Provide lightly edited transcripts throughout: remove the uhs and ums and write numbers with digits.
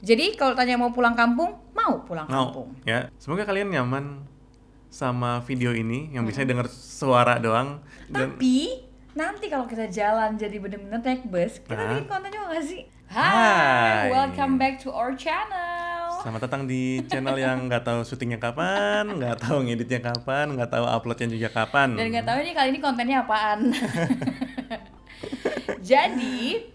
Jadi kalau tanya mau pulang kampung, mau pulang kampung. Ya, semoga kalian nyaman sama video ini yang bisa denger suara doang. Tapi nanti kalau kita jalan jadi bener-bener naik bus, kita bikin konten juga gak sih? Hai. Welcome back to our channel. Selamat datang di channel yang nggak tahu syutingnya kapan, nggak tahu ngeditnya kapan, nggak tahu uploadnya juga kapan. Dan nggak tahu ini kali ini kontennya apaan. Jadi,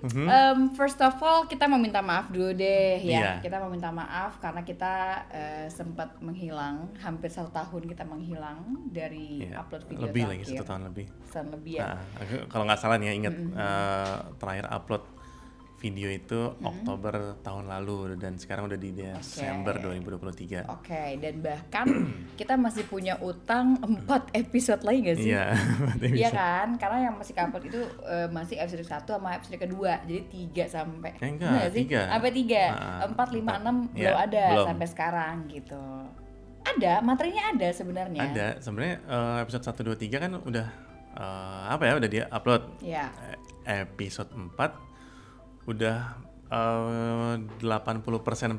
first of all kita mau minta maaf dulu deh ya. Iya. Kita mau minta maaf karena kita sempat menghilang, hampir 1 tahun kita menghilang dari upload video lebih terakhir. lagi 1 tahun lebih. Setahun lebih ya. Nah, kalau nggak salah nih ya, ingat terakhir upload video itu Oktober tahun lalu dan sekarang udah di Desember 2023. Oke, dan bahkan kita masih punya utang 4 episode lagi gak sih? Iya, Iya kan? Karena yang masih upload itu masih episode 1 sama episode kedua. Jadi 3 sampai enggak, 3. Sampai 3. 4, 5, 6 belum ada sampai sekarang gitu. Ada, materinya ada sebenarnya. Ada, sebenarnya episode 1, 2, 3 kan udah udah dia upload. Iya. Episode 4 udah 80%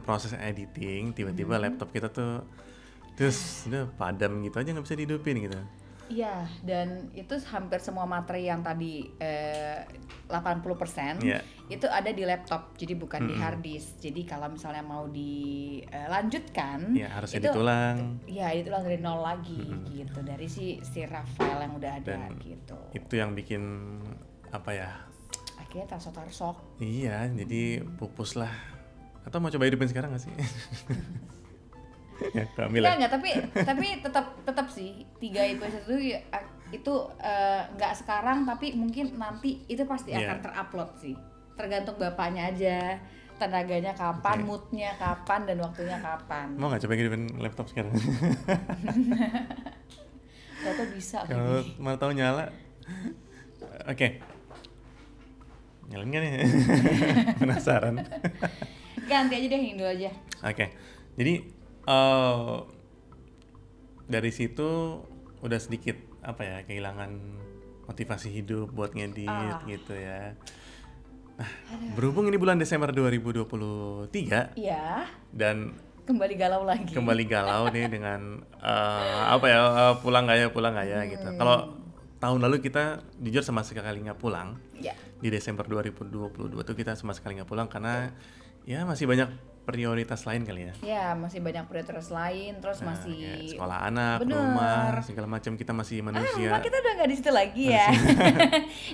proses editing, tiba-tiba laptop kita tuh terus udah padam gitu aja, nggak bisa dihidupin gitu. Iya, dan itu hampir semua materi yang tadi 80% itu ada di laptop, jadi bukan di hard disk. Jadi kalau misalnya mau dilanjutkan, harus edit ulang. Iya, edit ulang dari nol lagi gitu, dari si raw file yang udah ada dan gitu. Itu yang bikin apa ya? Akhirnya tarsok-tarsok. Iya, jadi pupus lah. Atau mau coba hidupin sekarang nggak sih? Ya, enggak, tapi tetap sih 3 episode itu nggak sekarang, tapi mungkin nanti itu pasti akan terupload sih. Tergantung bapaknya aja, tenaganya kapan, moodnya kapan, dan waktunya kapan. Mau nggak coba hidupin laptop sekarang? Ternyata bisa. Kalau mau tahu nyala, oke. Nyalain gak nih? Penasaran. Ganti aja deh, yang dulu aja. Oke. Jadi dari situ udah sedikit kehilangan motivasi hidup buat ngedit gitu ya. Nah, berhubung ini bulan Desember 2023. Iya. Dan kembali galau nih dengan pulang nggak ya gitu. Kalau tahun lalu kita jujur sama sekali nggak pulang. Di Desember 2022 tuh kita sama sekali nggak pulang karena ya masih banyak prioritas lain kali ya. Ya, masih banyak prioritas lain, terus masih sekolah anak, rumah, segala macam, kita masih manusia. Rumah kita udah nggak di situ lagi ya.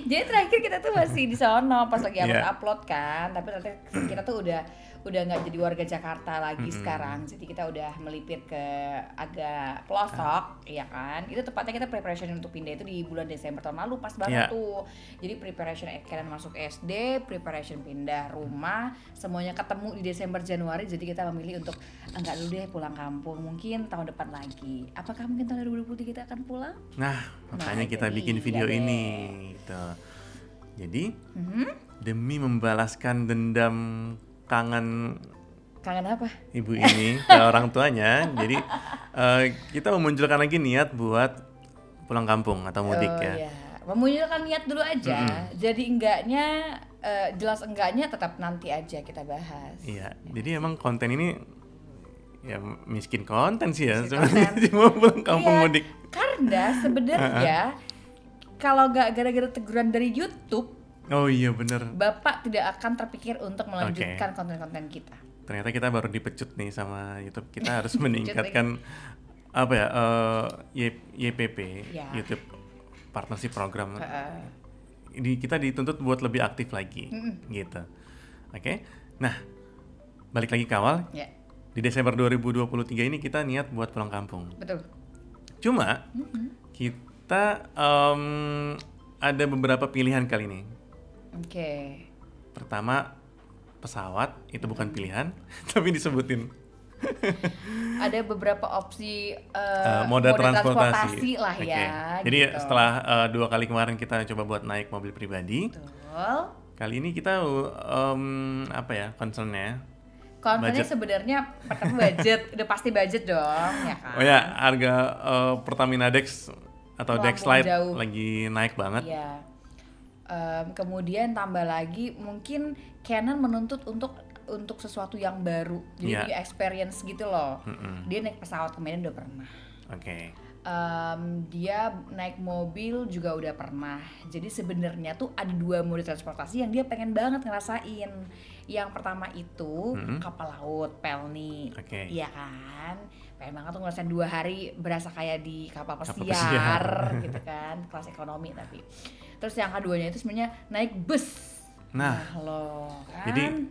Jadi terakhir kita tuh masih di sono pas lagi upload kan, tapi ternyata kita tuh udah nggak jadi warga Jakarta lagi sekarang. Jadi kita udah melipir ke agak pelosok, ya kan. Itu tepatnya kita preparation untuk pindah itu di bulan Desember tahun lalu, pas banget tuh. Jadi preparation kalian masuk SD, preparation pindah rumah, semuanya ketemu di Desember Januari. Jadi kita memilih untuk enggak dulu deh pulang kampung, mungkin tahun depan lagi. Apakah mungkin tahun 2023 kita akan pulang? Nah, makanya kita bikin video ini gitu. Jadi demi membalaskan dendam kangen apa? Ibu ini ke orang tuanya, jadi kita memunculkan lagi niat buat pulang kampung atau mudik ya. Memunculkan niat dulu aja. Jadi enggaknya jelas enggaknya tetap nanti aja kita bahas. Iya. Jadi emang konten ini ya miskin konten sih ya, cuma pulang kampung mudik. Karena sebenarnya kalau nggak gara-gara teguran dari YouTube, oh iya bener, Bapak tidak akan terpikir untuk melanjutkan konten-konten kita. Ternyata kita baru dipecut nih sama YouTube. Kita harus meningkatkan YPP, YouTube Partnership Program. Kita dituntut buat lebih aktif lagi, gitu. Oke. Nah, balik lagi ke awal. Di Desember 2023 ini kita niat buat pulang kampung. Betul. Cuma kita ada beberapa pilihan kali ini. Pertama, pesawat itu bukan pilihan, tapi disebutin. Ada beberapa opsi moda transportasi lah ya. Jadi gitu. setelah 2 kali kemarin kita coba buat naik mobil pribadi. Betul. Kali ini kita concernnya sebenarnya pertama budget, udah pasti budget dong, ya kan? Oh ya, harga Pertamina Dex atau Dex Lite jauh. lagi naik banget. Iya. Kemudian tambah lagi mungkin Canon menuntut untuk untuk sesuatu yang baru, jadi new experience gitu loh. Dia naik pesawat ke Medan udah pernah. Dia naik mobil juga udah pernah. Jadi sebenarnya tuh ada 2 mode transportasi yang dia pengen banget ngerasain. Yang pertama itu kapal laut, Pelni, iya kan? Pengen banget tuh ngerasain 2 hari berasa kayak di kapal pesiar gitu kan, kelas ekonomi tapi. Terus yang keduanya itu sebenarnya naik bus. Nah loh kan. Jadi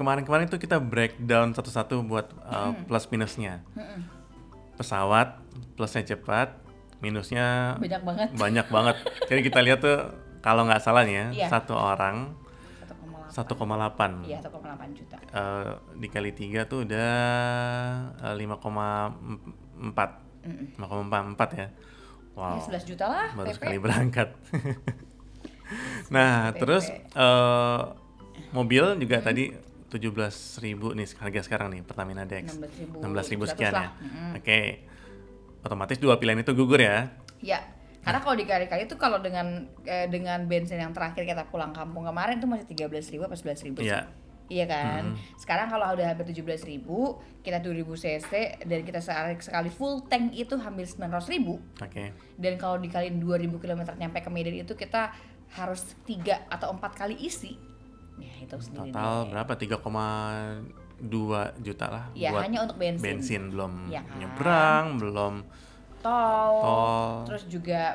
kemarin-kemarin tuh kita breakdown satu-satu buat plus minusnya. Pesawat plusnya cepat, minusnya banyak banget. Jadi kita lihat tuh kalau nggak salah nih ya, satu orang 1,8. Iya, 1,8 juta. Dikali 3 tuh udah 5,4. 5,4 ya. Wow. Ya, 11 juta lah. Baru PP. sekali berangkat. Nah, PP. Terus mobil juga tadi 17.000 nih harga sekarang nih Pertamina Dex. 16.000 sekian ya. Oke. Otomatis 2 pilihan itu gugur ya. Ya. Karena kalau dikali-kali itu kalau dengan bensin yang terakhir kita pulang kampung kemarin tuh masih 13.000 apa 11.000 sih. Iya kan. Sekarang kalau udah hampir 17.000, kita 2.000 cc dan kita sekali full tank itu hampir 900.000. Dan kalau dikaliin 2.000 km nyampe ke Medan itu kita harus 3 atau 4 kali isi. Ya, itu sendiri total berapa? 3,2 juta lah ya, buat hanya untuk bensin belum ya kan? nyebrang, belum tol. Terus juga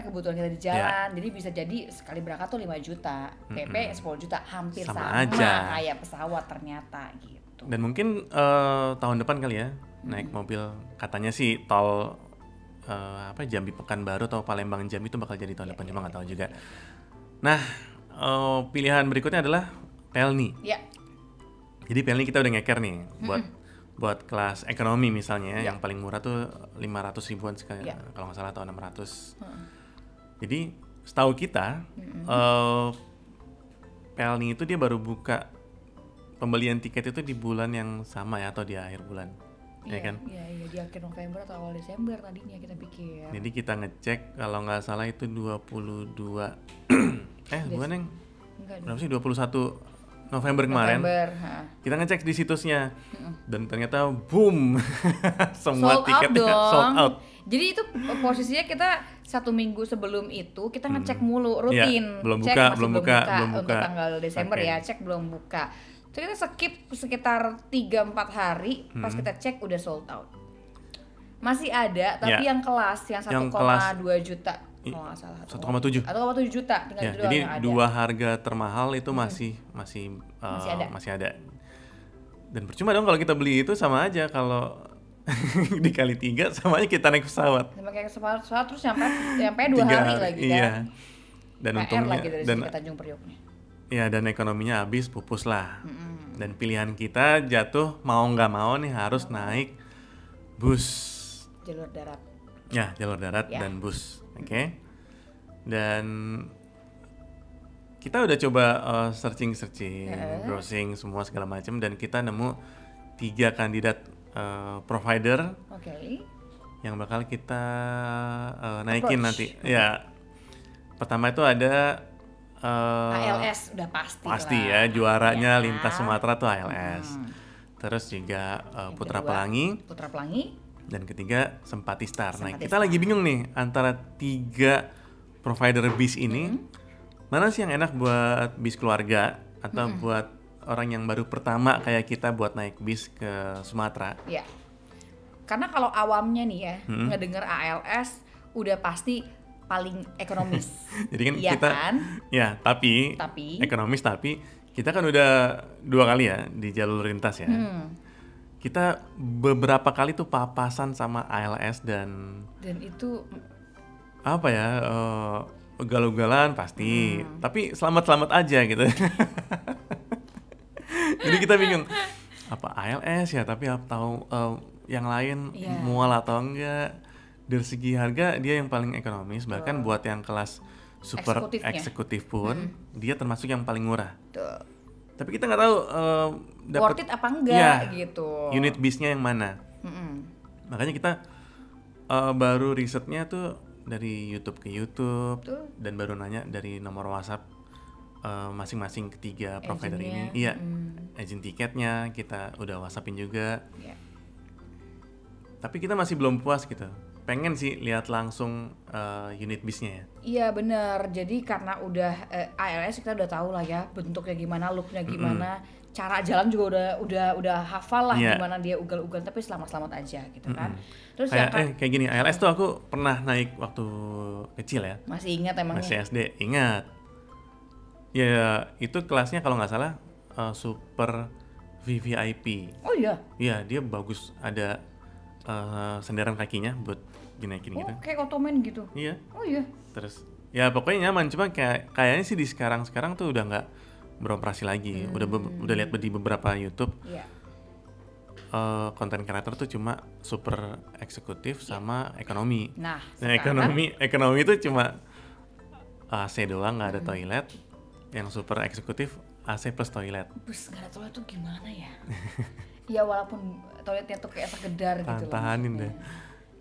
kebutuhan kita di jalan. Jadi bisa jadi sekali berangkat tuh 5 juta, PP 10 juta, hampir sama aja kayak pesawat ternyata gitu. Dan mungkin tahun depan kali ya naik mobil, katanya sih tol Jambi Pekanbaru atau Palembang Jambi itu bakal jadi tahun depan, cuma nggak tahu juga. Nah, pilihan berikutnya adalah Pelni. Jadi Pelni kita udah ngeker nih buat kelas ekonomi misalnya, yang paling murah tuh 500 ribuan sekali, kalau nggak salah, atau 600. Jadi setahu kita Pelni itu dia baru buka pembelian tiket itu di bulan yang sama ya, atau di akhir bulan. Ya kan? Iya, di akhir November atau awal Desember tadinya kita pikir. Jadi kita ngecek kalau nggak salah itu 22 bukan yang berapa sih, 21 November kemarin. Kita ngecek di situsnya dan ternyata boom semua tiketnya sold out. Jadi itu posisinya kita 1 minggu sebelum itu kita ngecek mulu rutin. Belum cek buka untuk tanggal Desember ya, cek belum buka. Terus kita skip sekitar 3-4 hari, pas kita cek udah sold out. Masih ada, tapi yang kelas yang 1,2 juta. Kalau nggak salah 1,7 juta jadi yang ada. 2 harga termahal itu masih ada. Dan percuma dong kalau kita beli itu, sama aja kalau dikali 3 sama aja kita naik pesawat. Naik pesawat terus sampai 2 hari lagi kan. Iya. Dan untungnya lagi dari Tanjung Prioknya. Iya, dan ekonominya habis, pupus lah. Dan pilihan kita jatuh mau nggak mau nih harus naik bus. Jalur darat. Ya, jalur darat dan bus. Oke. Dan kita udah coba searching, browsing semua segala macam, dan kita nemu 3 kandidat provider yang bakal kita naikin nanti. Ya. Pertama itu ada ALS, udah pasti ya, juaranya Lintas Sumatera tuh ALS. Terus juga Putra Pelangi. Dan ketiga Sempatistar. Nah, kita lagi bingung nih antara 3 provider bis ini, mana sih yang enak buat bis keluarga atau buat orang yang baru pertama kayak kita buat naik bis ke Sumatera. Iya. Karena kalau awamnya nih ya, ngedenger ALS udah pasti paling ekonomis. Jadi kan kita ya, tapi ekonomis, tapi kita kan udah 2 kali ya di jalur lintas ya. Kita beberapa kali tuh papasan sama ALS dan itu apa ya, ugal-ugalan pasti, tapi selamat-selamat aja gitu. Jadi kita bingung, apa ALS ya, tapi tahu yang lain mual atau enggak. Dari segi harga dia yang paling ekonomis, bahkan buat yang kelas super eksekutif pun dia termasuk yang paling murah. Tapi kita nggak tahu worth it apa enggak gitu. Unit bisnya yang mana. Makanya kita baru risetnya tuh dari YouTube ke YouTube dan baru nanya dari nomor WhatsApp masing-masing ketiga provider ini. Iya, agent tiketnya kita udah WhatsAppin juga. Yeah. Tapi kita masih belum puas gitu. Pengen sih lihat langsung unit bisnya ya. Iya benar. Jadi karena udah ALS kita udah tahu lah ya bentuknya gimana, looknya gimana, cara jalan juga udah hafal lah gimana dia ugal-ugal. Tapi selamat-selamat aja gitu kan. Terus kayak gini, ALS tuh aku pernah naik waktu kecil ya. Masih ingat emangnya? Masih SD, ingat. Ya itu kelasnya kalau nggak salah Super VVIP. Oh iya? Iya, dia bagus, ada senderan kakinya buat dinaikin gitu. Kayak Ottoman gitu? Iya. Oh iya? Terus, ya pokoknya nyaman, cuma kayaknya sih di sekarang tuh udah nggak beroperasi lagi. Udah lihat di beberapa YouTube. Iya. Content creator tuh cuma super eksekutif sama ekonomi. Nah ekonomi itu cuma AC doang, nggak ada toilet. Yang super eksekutif AC plus toilet. Bus nggak ada toilet tuh gimana ya? Ya walaupun toiletnya tuh kayak sekedar gitu loh. Tahanin deh.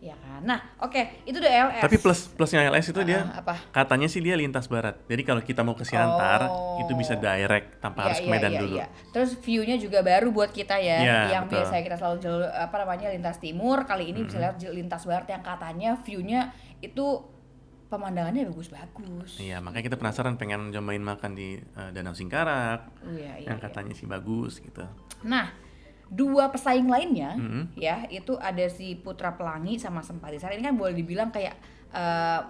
Ya kan. Nah, oke, itu udah ALS. Tapi plusnya ALS itu dia katanya sih dia lintas barat. Jadi kalau kita mau ke Siantar itu bisa direct tanpa harus ke Medan dulu. Terus view-nya juga baru buat kita ya. Yang biasanya kita selalu lintas timur, kali ini bisa lihat lintas barat yang katanya view-nya itu pemandangannya bagus-bagus. Iya, makanya kita penasaran pengen cobain makan di Danau Singkarak. Yang katanya sih bagus gitu. Nah, dua pesaing lainnya ya, itu ada si Putra Pelangi sama Sempatisar. Ini kan boleh dibilang kayak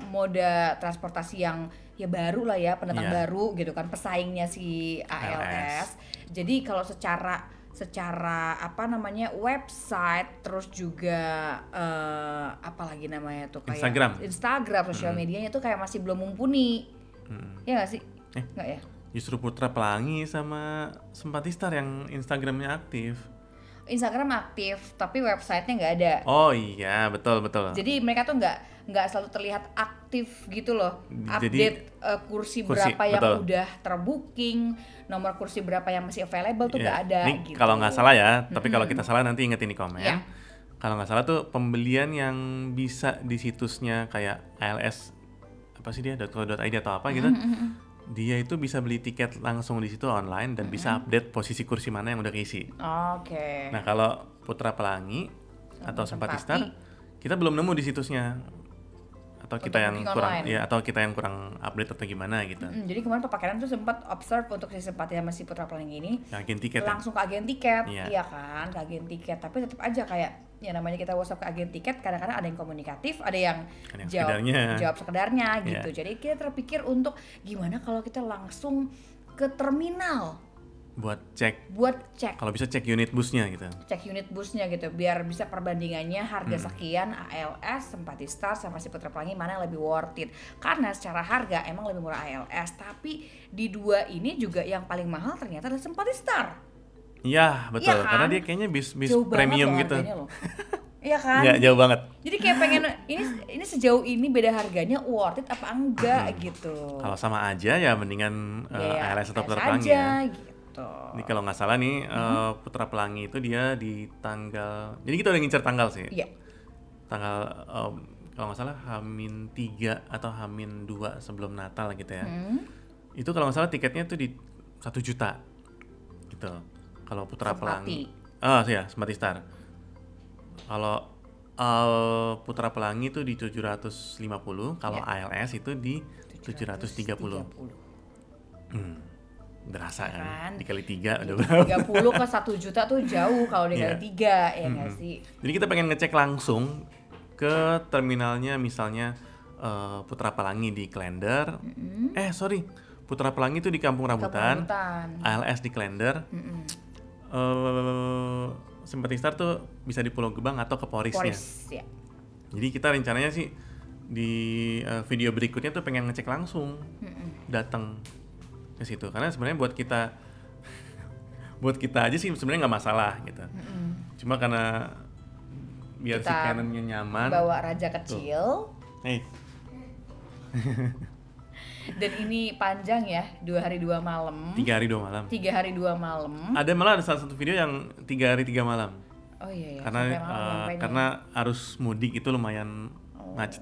moda transportasi yang ya baru lah ya, pendatang baru gitu kan, pesaingnya si ALS. Jadi kalau secara website, terus juga apalagi namanya tuh kayak Instagram sosial medianya tuh kayak masih belum mumpuni. Ya nggak sih? Nggak ya? Justru Putra Pelangi sama Sempatistar yang Instagramnya aktif. Instagram aktif tapi websitenya nggak ada. Oh iya, betul. Jadi mereka tuh nggak selalu terlihat aktif gitu loh. Update kursi berapa yang udah terbooking, nomor kursi berapa yang masih available tuh nggak ada. Ini gitu. Kalau nggak salah ya, tapi kalau kita salah nanti ingetin di komen. Kalau nggak salah tuh pembelian yang bisa di situsnya kayak ALS apa sih dia .co.id atau apa gitu. Dia itu bisa beli tiket langsung di situ online dan bisa update posisi kursi mana yang udah keisi. Oke. Nah kalau Putra Pelangi atau Sempatistar kita belum nemu di situsnya, atau kita yang kurang online. Atau kita yang kurang update atau gimana gitu. Jadi kemarin Pak Karen tuh sempat observe untuk si Sempatistar sama si Putra Pelangi ini agen tiket langsung ke agen tiket, iya kan, ke agen tiket. Tapi tetap aja kayak ya namanya kita WhatsApp ke agen tiket, kadang-kadang ada yang komunikatif, ada yang jawab sekedarnya gitu. Jadi kita terpikir untuk gimana kalau kita langsung ke terminal buat cek. Kalau bisa cek unit busnya gitu. Cek unit busnya gitu, biar bisa perbandingannya harga sekian ALS, Sempatistar sama si Putra Pelangi mana yang lebih worth it. Karena secara harga emang lebih murah ALS, tapi di dua ini juga yang paling mahal ternyata adalah Sempatistar. Iya betul, karena dia kayaknya bis premium gitu. Iya kan? Iya, jauh banget. Jadi kayak pengen ini sejauh ini beda harganya worth it apa enggak gitu. Kalau sama aja ya mendingan ALS atau Putra Pelangi ya. Gitu. Ini kalau nggak salah nih Putra Pelangi itu dia di tanggal, jadi kita udah ngincer tanggal sih. Iya. Tanggal kalau nggak salah H-3 atau H-2 sebelum Natal gitu ya. Itu kalau nggak salah tiketnya tuh di 1 juta gitu. Kalau Putra Pelangi, Sempatistar. Kalau Putra Pelangi itu di 750, kalau ALS itu di 730. Berasa kan? Dikali 3 udah berapa? 30 ke 1 juta tuh jauh kalau dikali 3 ya nggak sih? Jadi kita pengen ngecek langsung ke terminalnya, misalnya Putra Pelangi di Klender. Putra Pelangi itu di Kampung Rambutan. ALS di Klender. Sempatistar tuh bisa di Pulau Gebang atau ke Porisnya. Ya. Jadi kita rencananya sih di video berikutnya tuh pengen ngecek langsung, datang ke situ. Karena sebenarnya buat kita aja sih sebenarnya nggak masalah gitu. Cuma karena biar kita si Canonnya nyaman. Bawa raja kecil. Dan ini panjang ya, 2 hari 2 malam. 3 hari 2 malam. 3 hari 2 malam. Ada malah ada salah satu video yang 3 hari 3 malam. Oh iya. Karena arus mudik itu lumayan macet.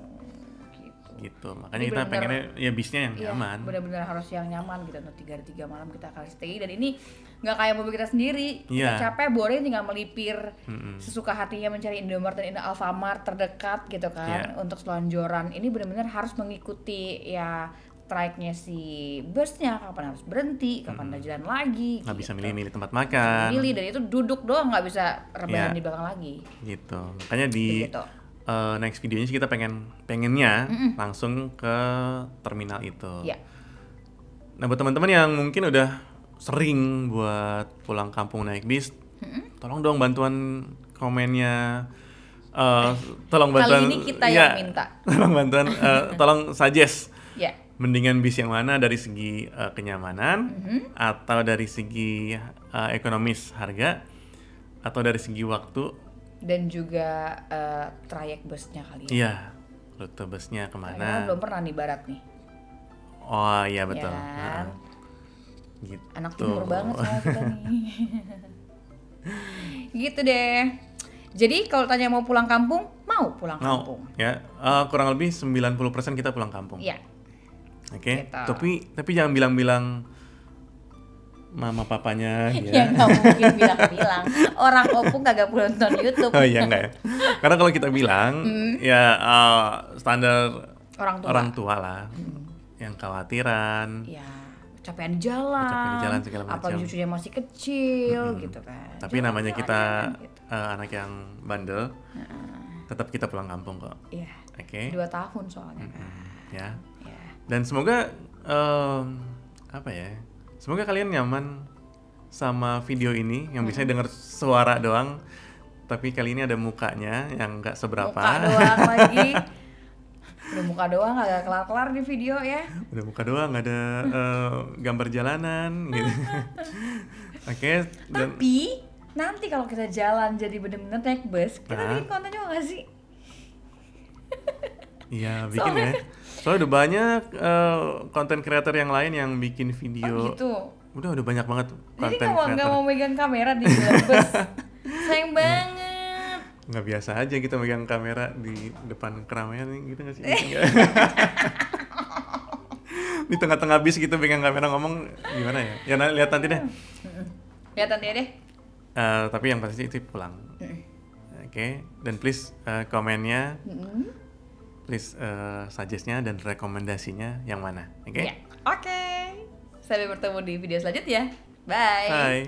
gitu. Makanya kita pengennya ya bisnya yang nyaman. Benar-benar harus yang nyaman gitu. Untuk 3 hari 3 malam kita akan stay, dan ini nggak kayak mobil kita sendiri. Kita capek, boring, tinggal melipir sesuka hatinya mencari Indomaret dan Alfamart terdekat gitu kan untuk selonjoran. Ini benar-benar harus mengikuti ya tracknya si busnya, kapan harus berhenti, kapan ada jalan lagi. Nggak bisa milih-milih tempat makan. Milih, dan itu duduk doang, nggak bisa rebahan di belakang lagi. Gitu. Makanya di next videonya sih kita pengennya langsung ke terminal itu. Nah buat teman-teman yang mungkin udah sering buat pulang kampung naik bis, tolong dong bantuan komennya. Tolong bantuan. Kali ini kita yang minta. Tolong bantuan, tolong suggest. Mendingan bis yang mana dari segi kenyamanan, atau dari segi ekonomis harga, atau dari segi waktu. Dan juga trayek busnya kali ya. Iya, rute busnya kemana. Karena belum pernah nih barat nih. Oh iya betul. Ya, gitu. Anak timur banget soalnya kita nih. Gitu deh. Jadi kalau tanya mau pulang kampung, mau pulang kampung. Ya, kurang lebih 90% kita pulang kampung. Iya. Oke. Tapi jangan bilang-bilang mama papanya ya nggak mungkin bilang-bilang, orang opung kagak perlu nonton YouTube. Oh iya enggak ya, karena kalau kita bilang ya standar orang tua lah, yang khawatiran, ya kecapean di jalan segala macam, apalagi cucunya masih kecil gitu kan. Tapi namanya kita anak yang bandel, tetap kita pulang kampung kok. Iya. Oke. 2 tahun soalnya kan. Ya. Dan semoga apa ya? Semoga kalian nyaman sama video ini yang biasanya denger suara doang, tapi kali ini ada mukanya yang nggak seberapa. Muka doang lagi. Udah muka doang, agak kelar-kelar di video ya. Udah muka doang, nggak ada gambar jalanan gitu. Oke. Tapi nanti kalau kita jalan jadi bener-bener naik bus, kita bikin konten juga nggak sih? Iya bikin ya. Soalnya udah banyak konten creator yang lain yang bikin video. Oh gitu. Udah banyak banget konten creator. Jadi nggak mau megang kamera di bus. Sayang banget. Nggak biasa aja kita megang kamera di depan keramaian gitu nggak sih? Di tengah-tengah bis gitu megang kamera ngomong gimana ya? Ya lihat nanti deh. Lihat nanti deh. Tapi yang pasti itu pulang. Oke. Dan please komennya. Please suggest-nya dan rekomendasinya yang mana, oke? Oke. Sampai bertemu di video selanjutnya. Bye. Bye.